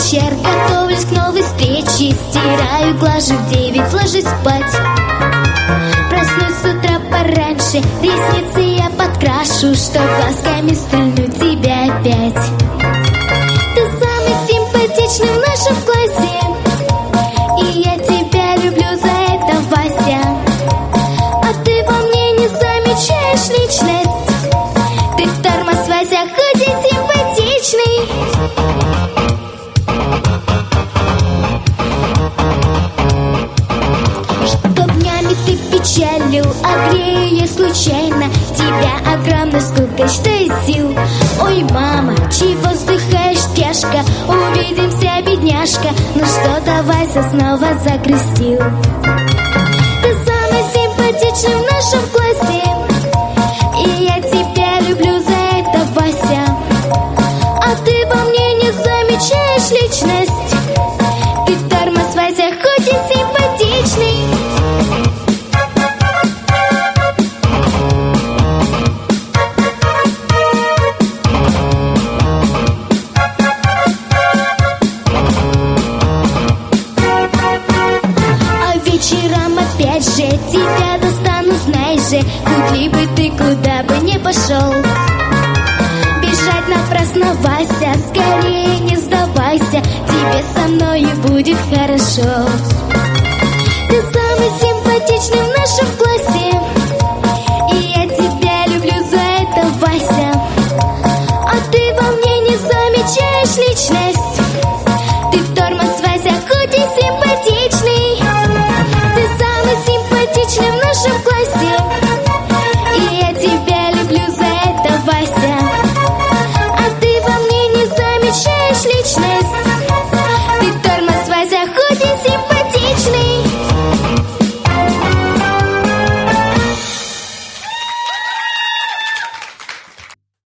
вечер, готовлюсь к новой встрече. Стираю, глажу, в 9 ложусь спать. Проснусь с утра пораньше, ресницы я подкрашу, чтоб глазками стрельнуть тебя опять. Ты самый симпатичный в нашем классе, и я тебя люблю за это, Вася. А ты во мне не замечаешь личность. Ты тормоз, Вася, хоть и симпатичный. Что днями ты печалил, а грею я случайно тебя огромной скукой, что из сил. Ой, мама, чего вздыхаешь тяжко? Увидимся, бедняжка. Ну что-то Вася снова загрустил. Ты самый симпатичный в нашем классе, и я тебя люблю за это, Вася. А ты во мне не замечаешь личность. Ты тормоз, Вася, хоть и симпатичный. А вечером опять же тебя достану, знаешь же. Куда бы ты, куда бы не пошел. Бежать напрасно, Вася, скорее не сдавайся. Тебе со мною будет хорошо. Ты самый симпатичный в нашем классе, и я тебя люблю за это, Вася. А ты во мне не замечаешь личность.